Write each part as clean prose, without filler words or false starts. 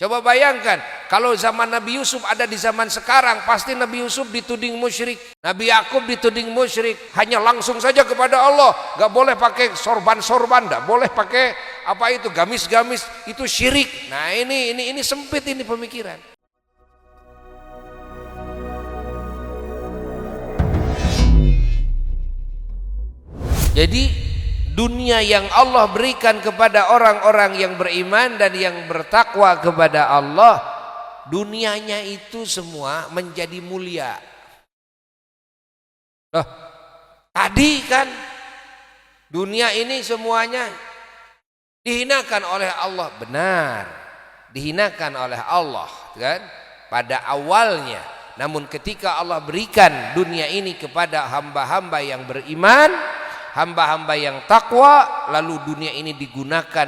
Coba bayangkan, kalau zaman Nabi Yusuf ada di zaman sekarang, pasti Nabi Yusuf dituding musyrik, Nabi Yakub dituding musyrik. Hanya langsung saja kepada Allah, gak boleh pakai sorban-sorban, gak boleh pakai apa itu gamis-gamis, itu syirik. Nah ini sempit ini pemikiran. Jadi dunia yang Allah berikan kepada orang-orang yang beriman dan yang bertakwa kepada Allah, dunianya itu semua menjadi mulia. Loh, tadi kan dunia ini semuanya dihinakan oleh Allah. Benar, dihinakan oleh Allah kan pada awalnya. Namun ketika Allah berikan dunia ini kepada hamba-hamba yang beriman, hamba-hamba yang takwa, lalu dunia ini digunakan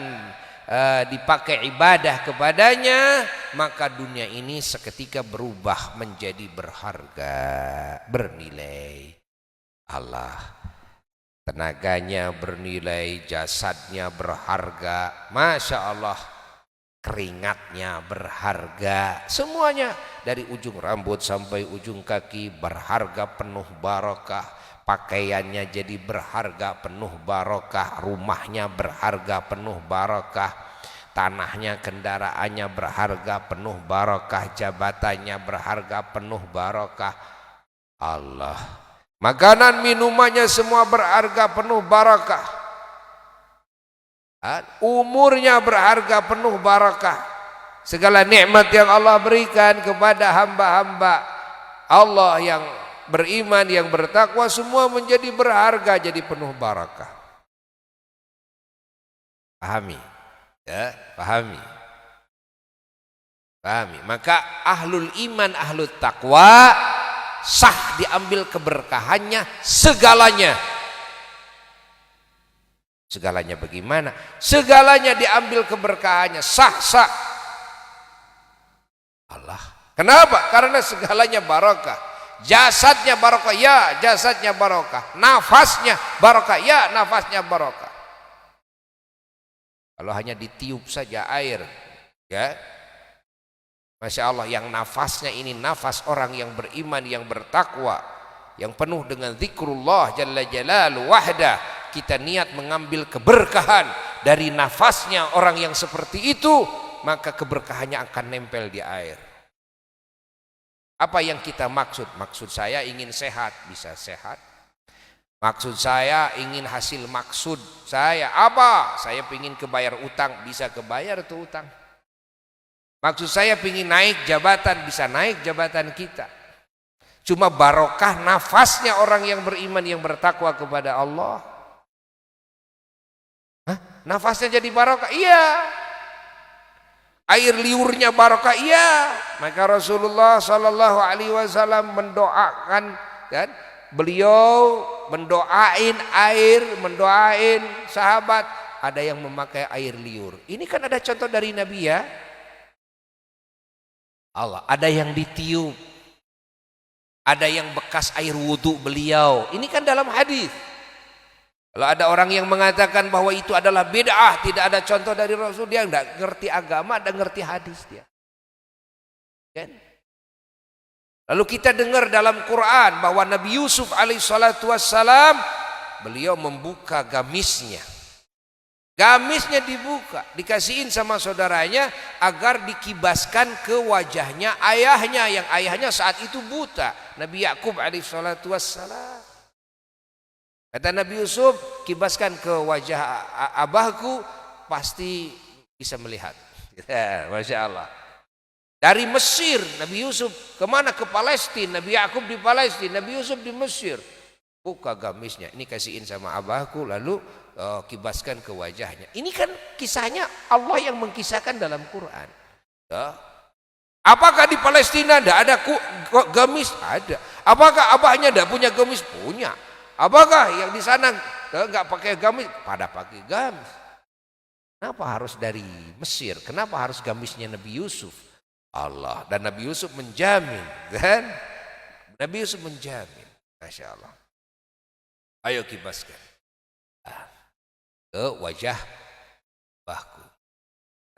dipakai ibadah kepadanya, maka dunia ini seketika berubah menjadi berharga, bernilai. Allah, tenaganya bernilai, jasadnya berharga, Masya Allah, keringatnya berharga, semuanya dari ujung rambut sampai ujung kaki berharga, penuh barokah. Pakaiannya jadi berharga, penuh barokah. Rumahnya berharga, penuh barokah. Tanahnya, kendaraannya berharga, penuh barokah. Jabatannya berharga, penuh barokah. Allah, makanan minumannya semua berharga, penuh barokah. Umurnya berharga, penuh barokah. Segala nikmat yang Allah berikan kepada hamba-hamba Allah yang beriman, yang bertakwa, semua menjadi berharga, jadi penuh barakah. Pahami ya, pahami. Maka ahlul iman, ahlul takwa sah diambil keberkahannya segalanya. Segalanya bagaimana? Segalanya diambil keberkahannya, sah. Allah, kenapa? Karena segalanya barakah. Jasadnya barokah, ya jasadnya barokah. Nafasnya barokah, ya nafasnya barokah. Kalau hanya ditiup saja air, ya Masya Allah, yang nafasnya ini nafas orang yang beriman, yang bertakwa, yang penuh dengan zikrullah jalla jalalu wahdah. Kita niat mengambil keberkahan dari nafasnya orang yang seperti itu, maka keberkahannya akan nempel di air. Apa yang kita maksud? Maksud saya ingin sehat, bisa sehat. Maksud saya ingin hasil maksud saya apa? Saya ingin kebayar utang, bisa kebayar tuh utang. Maksud saya ingin naik jabatan, bisa naik jabatan kita. Cuma barokah nafasnya orang yang beriman, yang bertakwa kepada Allah. Nafasnya jadi barokah? Iya. Air liurnya barokah, iya. Maka Rasulullah Sallallahu Alaihi Wasallam mendoakan, kan? Beliau mendoain air, mendoain sahabat. Ada yang memakai air liur. Ini kan ada contoh dari Nabi ya. Allah, ada yang ditiup, ada yang bekas air wudhu beliau. Ini kan dalam hadis. Kalau ada orang yang mengatakan bahwa itu adalah bid'ah, tidak ada contoh dari Rasul, dia enggak ngerti agama, enggak ngerti hadis dia. Kan? Lalu kita dengar dalam Quran bahwa Nabi Yusuf alaihissalatu wassalam, beliau membuka gamisnya. Gamisnya dibuka, dikasihin sama saudaranya agar dikibaskan ke wajahnya ayahnya, yang ayahnya saat itu buta, Nabi Yakub alaihissalatu wassalam. Kata Nabi Yusuf, kibaskan ke wajah abahku, pasti bisa melihat. Ya, Masya Allah. Dari Mesir, Nabi Yusuf kemana? Ke Palestina. Nabi Yakub di Palestina, Nabi Yusuf di Mesir. Buka gamisnya, ini kasihin sama abahku, lalu kibaskan ke wajahnya. Ini kan kisahnya Allah yang mengkisahkan dalam Quran. Ya. Apakah di Palestina tidak ada gamis? Ada. Apakah abahnya tidak punya gamis? Punya. Apakah yang di sana enggak pakai gamis? Pada pakai gamis. Kenapa harus dari Mesir? Kenapa harus gamisnya Nabi Yusuf? Allah, dan Nabi Yusuf menjamin, kan? Nabi Yusuf menjamin, Masya Allah. Ayo kibaskan ke wajah abahku.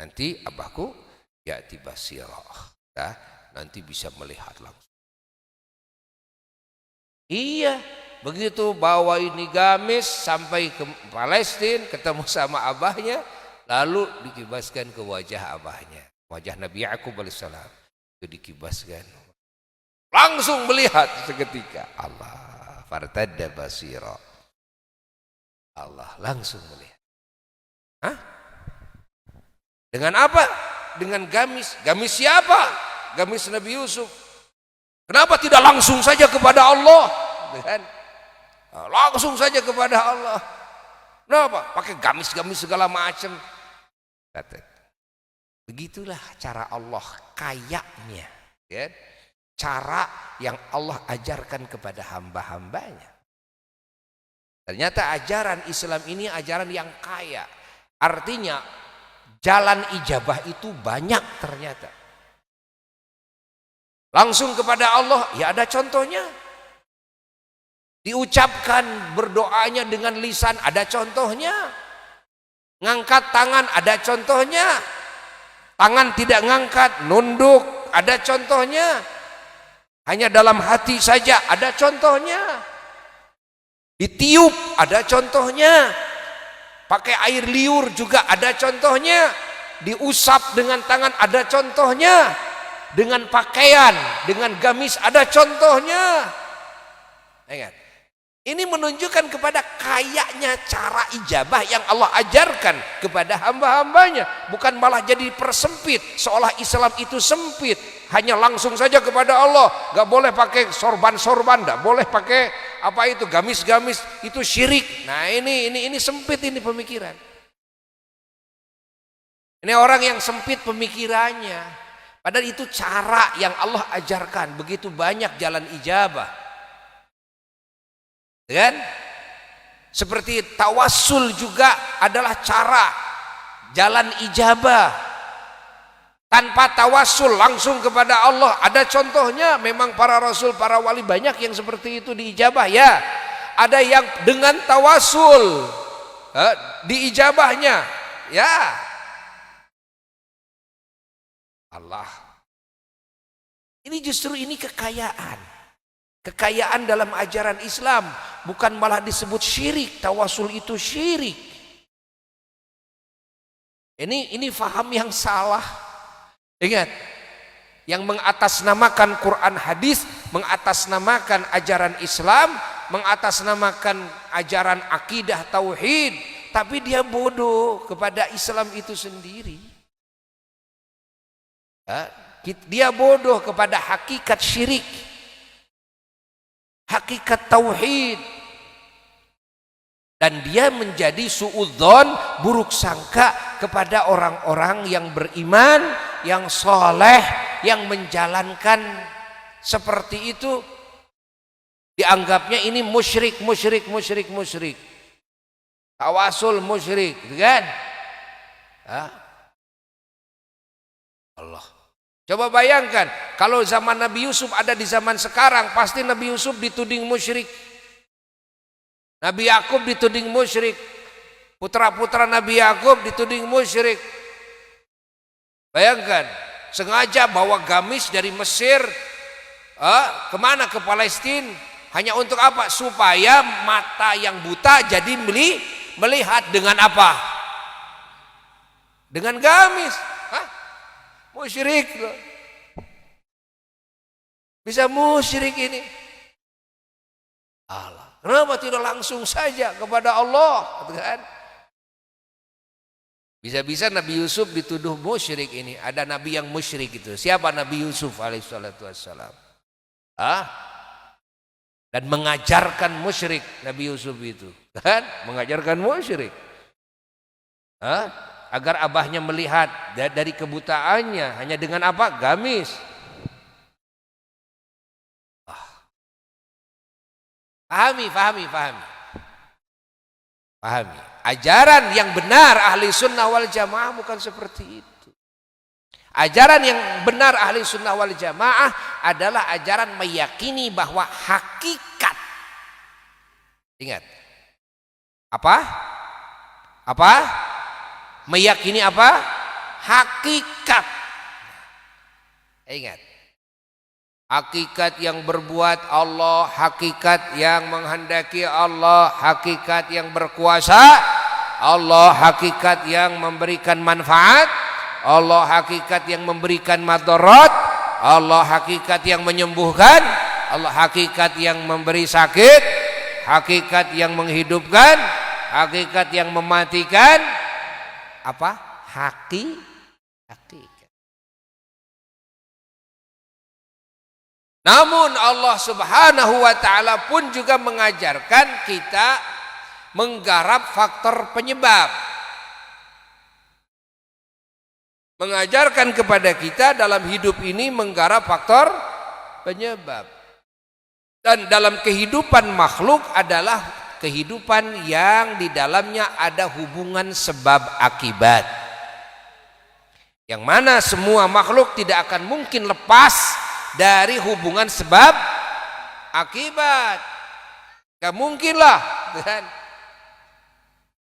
Nanti abahku ya'ti basirah. Ya, nanti bisa melihat langsung. Iya, begitu bawa ini gamis sampai ke Palestina, ketemu sama abahnya, lalu dikibaskan ke wajah abahnya, wajah Nabi Yakub alaihissalam. Itu dikibaskan, langsung melihat seketika. Allah, fartadda basira. Allah langsung melihat. Hah? Dengan apa? Dengan gamis. Gamis siapa? Gamis Nabi Yusuf. Kenapa tidak langsung saja kepada Allah? Kan? Langsung saja kepada Allah. Kenapa? Pakai gamis-gamis segala macam. Begitulah cara Allah kayaknya. Kan? Cara yang Allah ajarkan kepada hamba-hambanya. Ternyata ajaran Islam ini ajaran yang kaya. Artinya jalan ijabah itu banyak ternyata. Langsung kepada Allah, ya ada contohnya. Diucapkan berdoanya dengan lisan, ada contohnya. Ngangkat tangan, ada contohnya. Tangan tidak ngangkat, nunduk, ada contohnya. Hanya dalam hati saja, ada contohnya. Ditiup, ada contohnya. Pakai air liur juga ada contohnya. Diusap dengan tangan ada contohnya. Dengan pakaian, dengan gamis ada contohnya. Ingat, ini menunjukkan kepada kayaknya cara ijabah yang Allah ajarkan kepada hamba-hambanya. Bukan malah jadi persempit, seolah Islam itu sempit. Hanya langsung saja kepada Allah. Gak boleh pakai sorban-sorban, gak boleh pakai apa itu gamis-gamis, itu syirik. Nah ini sempit ini pemikiran. Ini orang yang sempit pemikirannya. Padahal itu cara yang Allah ajarkan. Begitu banyak jalan ijabah. Kan? Seperti tawassul juga adalah cara jalan ijabah. Tanpa tawassul langsung kepada Allah, ada contohnya. Memang para rasul, para wali banyak yang seperti itu diijabah ya. Ada yang dengan tawassul diijabahnya ya. Allah. Ini justru ini kekayaan. Kekayaan dalam ajaran Islam, bukan malah disebut syirik. Tawasul itu syirik. Ini faham yang salah. Ingat, yang mengatasnamakan Quran hadis, mengatasnamakan ajaran Islam, mengatasnamakan ajaran akidah tauhid, tapi dia bodoh kepada Islam itu sendiri. Dia bodoh kepada hakikat syirik, hakikat tauhid, dan dia menjadi suudzon, buruk sangka kepada orang-orang yang beriman, yang soleh, yang menjalankan seperti itu. Dianggapnya ini musyrik, tawasul musyrik, gitu kan? Allah. Coba bayangkan kalau zaman Nabi Yusuf ada di zaman sekarang, pasti Nabi Yusuf dituding musyrik. Nabi Yakub dituding musyrik. Putra-putra Nabi Yakub dituding musyrik. Bayangkan, sengaja bawa gamis dari Mesir kemana? Ke Palestina. Hanya untuk apa? Supaya mata yang buta jadi melihat. Dengan apa? Dengan gamis. Musyrik loh. Bisa musyrik ini. Allah. Kenapa tidak langsung saja kepada Allah? Kan? Bisa-bisa Nabi Yusuf dituduh musyrik ini. Ada nabi yang musyrik itu. Siapa Nabi Yusuf alaihissalatu wassalam? Dan mengajarkan musyrik Nabi Yusuf itu. Kan? Mengajarkan musyrik. Agar abahnya melihat dari kebutaannya hanya dengan apa? Gamis. Pahami. Ajaran yang benar ahli sunnah wal jamaah bukan seperti itu. Ajaran yang benar ahli sunnah wal jamaah adalah ajaran meyakini bahwa hakikat. Ingat. Apa? Meyakini apa? Hakikat Ingat, hakikat yang berbuat Allah, hakikat yang menghendaki Allah, hakikat yang berkuasa Allah, hakikat yang memberikan manfaat Allah, hakikat yang memberikan madarat Allah, hakikat yang menyembuhkan Allah, hakikat yang memberi sakit, hakikat yang menghidupkan, hakikat yang mematikan. Apa? Hakikat. Namun Allah Subhanahu wa ta'ala pun juga mengajarkan kita menggarap faktor penyebab. Mengajarkan kepada kita dalam hidup ini menggarap faktor penyebab. Dan dalam kehidupan makhluk adalah kehidupan yang di dalamnya ada hubungan sebab akibat. Yang mana semua makhluk tidak akan mungkin lepas dari hubungan sebab akibat. Gak mungkin lah, kan?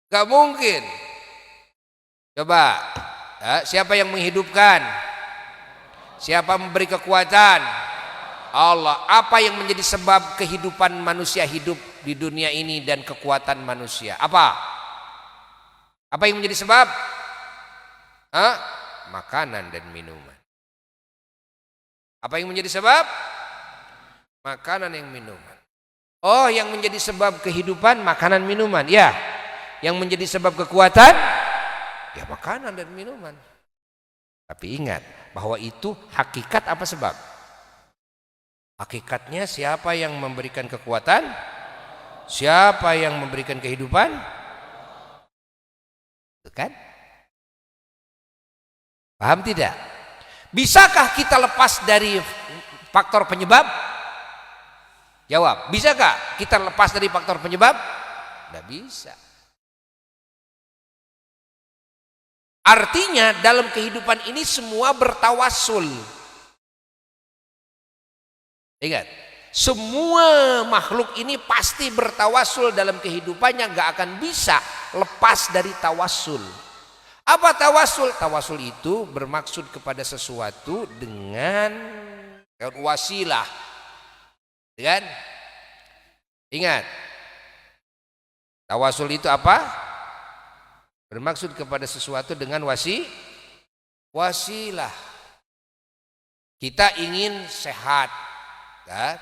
Gak mungkin. Coba, ya, siapa yang menghidupkan? Siapa memberi kekuatan? Allah. Apa yang menjadi sebab kehidupan manusia hidup di dunia ini dan kekuatan manusia? Apa? Apa yang menjadi sebab? Makanan dan minuman. Apa yang menjadi sebab? Makanan yang minuman. Oh, yang menjadi sebab kehidupan makanan minuman. Ya. Yang menjadi sebab kekuatan ya makanan dan minuman. Tapi ingat bahwa itu hakikat apa sebab? Hakikatnya siapa yang memberikan kekuatan? Siapa yang memberikan kehidupan? Itu kan? Paham tidak? Bisakah kita lepas dari faktor penyebab? Jawab, bisakah kita lepas dari faktor penyebab? Tidak bisa. Artinya dalam kehidupan ini semua bertawasul. Ingat, semua makhluk ini pasti bertawasul dalam kehidupannya, nggak akan bisa lepas dari tawasul. Apa tawasul? Tawasul itu bermaksud kepada sesuatu dengan wasilah. Kan? Ingat, tawasul itu apa? Bermaksud kepada sesuatu dengan wasilah. Kita ingin sehat, kan?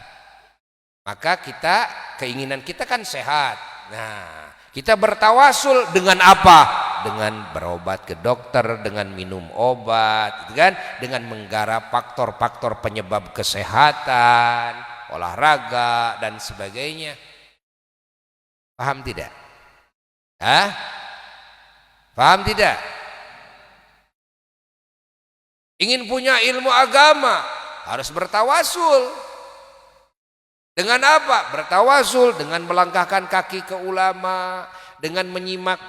Maka keinginan kita kan sehat. Nah, kita bertawasul dengan apa? Dengan berobat ke dokter, dengan minum obat, kan? Dengan menggarap faktor-faktor penyebab kesehatan, olahraga dan sebagainya. Paham tidak? Paham tidak? Ingin punya ilmu agama harus bertawasul. Dengan apa? Bertawasul dengan melangkahkan kaki ke ulama, dengan menyimak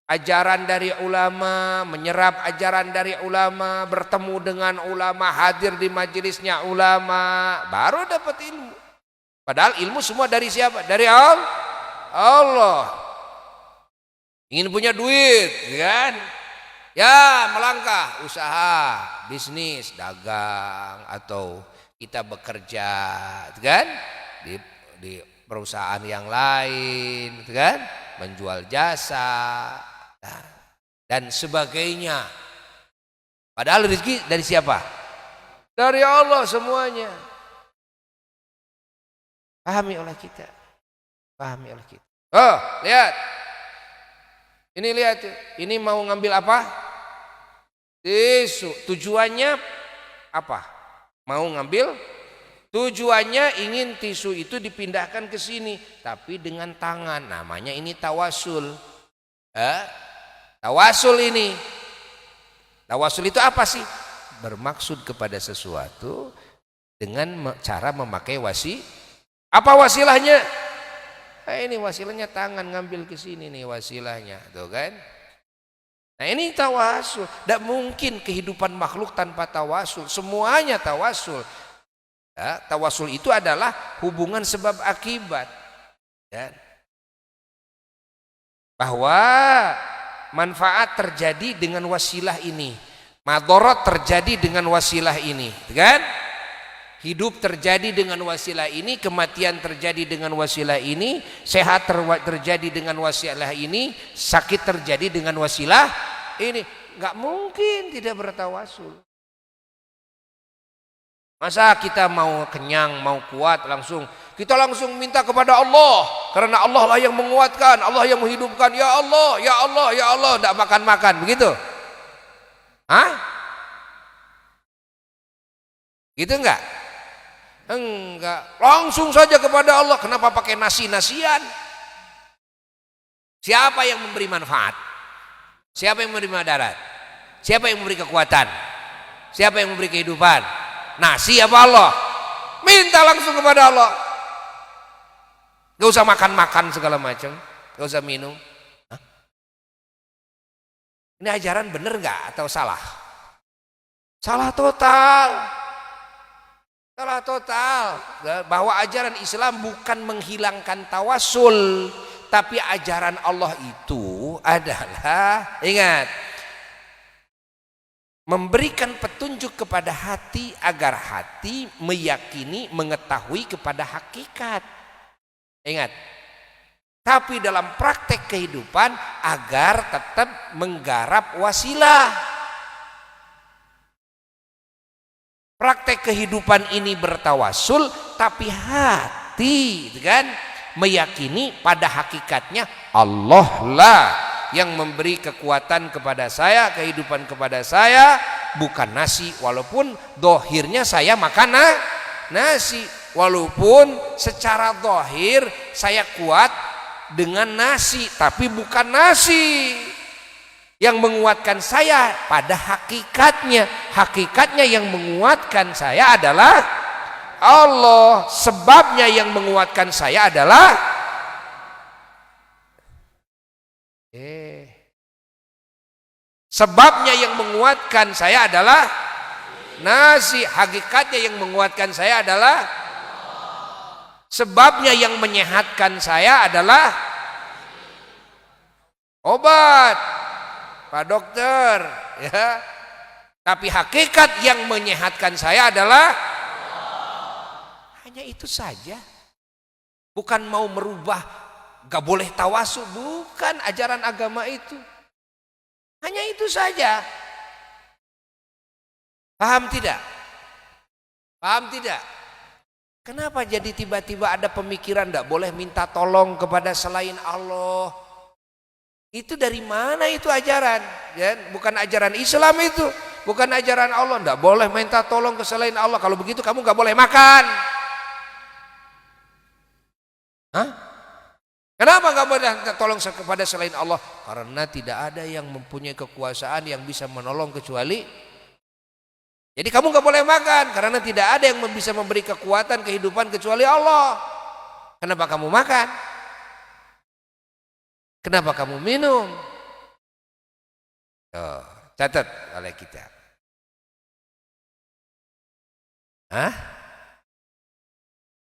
ajaran dari ulama, menyerap ajaran dari ulama, bertemu dengan ulama, hadir di majelisnya ulama, baru dapat ilmu. Padahal ilmu semua dari siapa? Dari Allah. Ingin punya duit, kan? Ya, melangkah, usaha, bisnis, dagang, atau kita bekerja, kan? Di perusahaan yang lain, kan? Menjual jasa dan sebagainya. Padahal rezeki dari siapa? Dari Allah semuanya. Pahami oleh kita. Pahami oleh kita. Oh, lihat. Ini lihat, ini mau ngambil apa? Tisu. Tujuannya apa? Mau ngambil? Tujuannya ingin tisu itu dipindahkan ke sini, tapi dengan tangan. Namanya ini tawasul. Tawasul ini. Tawasul itu apa sih? Bermaksud kepada sesuatu dengan cara memakai Apa wasilahnya? Ini wasilahnya tangan, ngambil ke sini nih wasilahnya, tuh kan? Nah, ini tawasul. Tidak mungkin kehidupan makhluk tanpa tawasul. Semuanya tawasul. Ya, tawasul itu adalah hubungan sebab akibat. Ya. Bahwa manfaat terjadi dengan wasilah ini. Madharat terjadi dengan wasilah ini, kan? Hidup terjadi dengan wasilah ini, kematian terjadi dengan wasilah ini, sehat terjadi dengan wasilah ini, sakit terjadi dengan wasilah ini. Enggak mungkin tidak bertawasul. Masa kita mau kenyang, mau kuat kita langsung minta kepada Allah, karena Allah lah yang menguatkan, Allah yang menghidupkan. Ya Allah, ya Allah, ya Allah, enggak makan-makan, begitu? Hah? Gitu enggak? Enggak. Langsung saja kepada Allah. Kenapa pakai nasi-nasian? Siapa yang memberi manfaat? Siapa yang memberi madarat? Siapa yang memberi kekuatan? Siapa yang memberi kehidupan? Nasi apa Allah? Minta langsung kepada Allah. Gak usah makan-makan segala macam, gak usah minum. Hah? Ini ajaran bener gak atau salah? Salah total. Salah total. Bahwa ajaran Islam bukan menghilangkan tawasul, tapi ajaran Allah itu adalah, ingat, memberikan petunjuk kepada hati agar hati meyakini, mengetahui kepada hakikat. Ingat, tapi dalam praktek kehidupan agar tetap menggarap wasilah. Praktek kehidupan ini bertawasul, tapi hati, kan, meyakini pada hakikatnya Allah lah yang memberi kekuatan kepada saya, kehidupan kepada saya, bukan nasi. Walaupun dohirnya saya makan nasi, walaupun secara dohir saya kuat dengan nasi, tapi bukan nasi yang menguatkan saya pada hakikatnya. Hakikatnya yang menguatkan saya adalah Allah. Sebabnya yang menguatkan saya adalah sebabnya yang menguatkan saya adalah nasi. Hakikatnya yang menguatkan saya adalah, sebabnya yang menyehatkan saya adalah obat, Pak Dokter, ya. Tapi hakikat yang menyehatkan saya adalah hanya itu saja. Bukan mau merubah, gak boleh tawasul, bukan ajaran agama itu. Hanya itu saja. Paham tidak? Paham tidak? Kenapa jadi tiba-tiba ada pemikiran gak boleh minta tolong kepada selain Allah? Itu dari mana itu ajaran? Ya, bukan ajaran Islam itu, bukan ajaran Allah. Tidak boleh minta tolong ke selain Allah. Kalau begitu kamu nggak boleh makan. Hah? Kenapa nggak boleh minta tolong kepada selain Allah? Karena tidak ada yang mempunyai kekuasaan yang bisa menolong kecuali. Jadi kamu nggak boleh makan karena tidak ada yang bisa memberi kekuatan kehidupan kecuali Allah. Kenapa kamu makan? Kenapa kamu minum? Oh, catat oleh kita. Hah?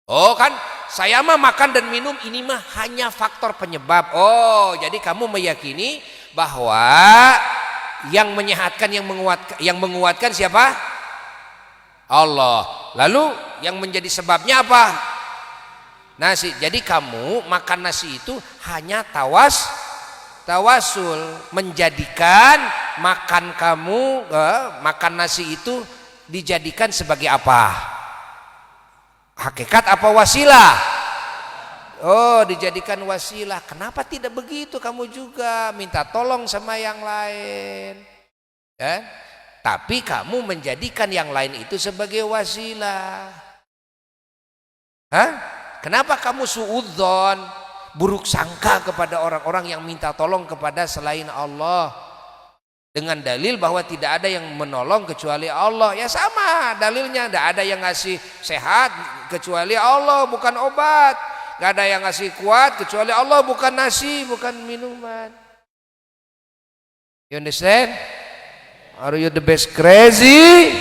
Oh kan, saya mah makan dan minum ini mah hanya faktor penyebab. Oh, jadi kamu meyakini bahwa yang menyehatkan, yang menguatkan siapa? Allah. Lalu yang menjadi sebabnya apa? Nasi. Jadi kamu makan nasi itu hanya tawasul, menjadikan makan kamu, makan nasi itu dijadikan sebagai apa? Hakikat apa wasilah? Oh, dijadikan wasilah. Kenapa tidak begitu kamu juga minta tolong sama yang lain? Ya? Tapi kamu menjadikan yang lain itu sebagai wasilah. Hah? Kenapa kamu suudzon, buruk sangka kepada orang-orang yang minta tolong kepada selain Allah? Dengan dalil bahwa tidak ada yang menolong kecuali Allah. Ya sama dalilnya, tidak ada yang ngasih sehat kecuali Allah, bukan obat. Tidak ada yang ngasih kuat kecuali Allah, bukan nasi, bukan minuman. You understand? Are you the best crazy?